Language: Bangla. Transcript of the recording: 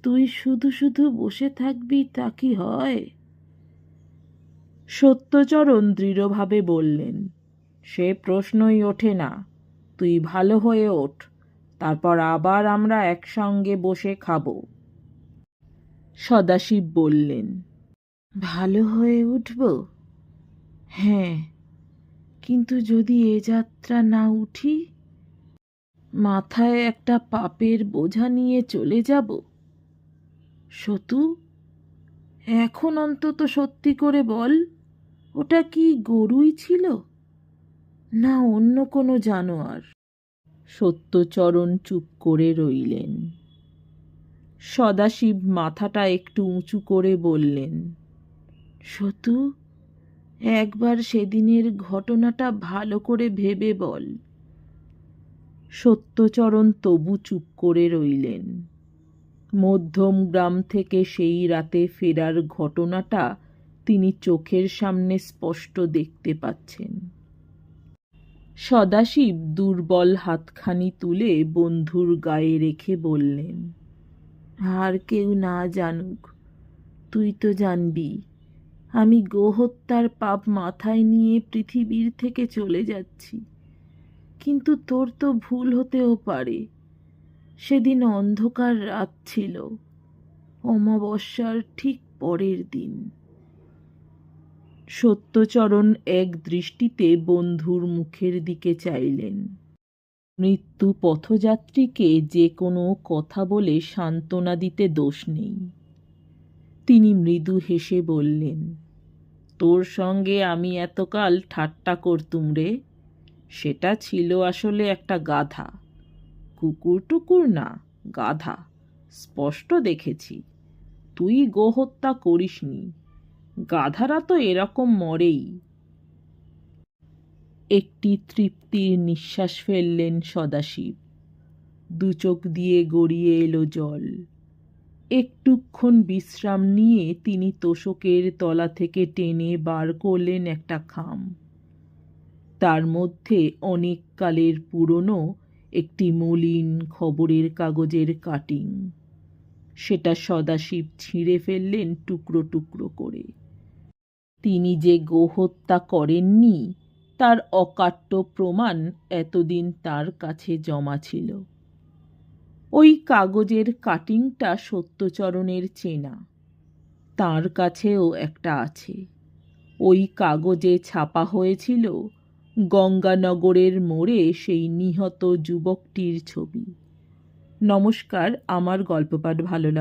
তুই শুধু শুধু বসে থাকবি তা কি হয়? সত্যচরণ দৃঢ়ভাবে বললেন, সে প্রশ্নই ওঠে না। তুই ভালো হয়ে ওঠ, তারপর আবার আমরা একসঙ্গে বসে খাবো। সদাশিব বললেন, ভালো হয়ে উঠব? হ্যাঁ, কিন্তু যদি এ যাত্রা না উঠি, মাথায় একটা পাপের বোঝা নিয়ে চলে যাব। সতু, এখন অন্তত সত্যি করে বল, ওটা কি গরুই ছিল, না অন্য কোনো জানোয়ার? সত্যচরণ চুপ করে রইলেন। সদাশিব মাথাটা একটু উঁচু করে বললেন, সতু, একবার সেদিনের ঘটনাটা ভালো করে ভেবে বল। সত্যচরণ তবু চুপ করে রইলেন। মধ্যম গ্রাম থেকে সেই রাতে ফেরার ঘটনাটা তিনি চোখের সামনে স্পষ্ট দেখতে পাচ্ছেন। সদাশিব দুর্বল হাতখানি তুলে বন্ধুর গায়ে রেখে বললেন, আর কেউ না জানুক, তুই তো জানবি আমি গোহত্যার পাপ মাথায় নিয়ে পৃথিবীর থেকে চলে যাচ্ছি। কিন্তু তোর তো ভুল হতেও পারে। সেদিন অন্ধকার রাত ছিল, অমাবস্যার ঠিক পরের দিন। সত্যচরণ এক দৃষ্টিতে বন্ধুর মুখের দিকে চাইলেন। মৃত্যু পথযাত্রীকে যে কোনো কথা বলে সান্ত্বনা দিতে দোষ নেই। তিনি মৃদু হেসে বললেন, তোর সঙ্গে আমি এতকাল ঠাট্টা করতুম রে, সেটা ছিল আসলে একটা গাধা। কুকুর টুকুর না, গাধা। স্পষ্ট দেখেছি। তুই গোহত্যা করিসনি। গাধারা তো এরকম মরেই। একটি তৃপ্তির নিঃশ্বাস ফেললেন সদাশিব। দু চোখ দিয়ে গড়িয়ে এলো জল। একটুক্ষণ বিশ্রাম নিয়ে তিনি তোশকের তলা থেকে টেনে বার করলেন একটা খাম। তার মধ্যে অনেক কালের পুরনো একটি মলিন খবরের কাগজের কাটিং। সেটা সদাশিব ছিঁড়ে ফেললেন টুকরো টুকরো করে। তিনি যে গোহত্যা করেননি তার অকাট্য প্রমাণ এতদিন তার কাছে জমা ছিল। ওই কাগজের কাটিংটা সত্যচরণের চেনা। তার কাছেও একটা আছে। ওই কাগজে ছাপা হয়েছিল গঙ্গানগরের মোড়ে সেই নিহত যুবকটির ছবি। নমস্কার, আমার গল্প পাঠ ভালো লাগলে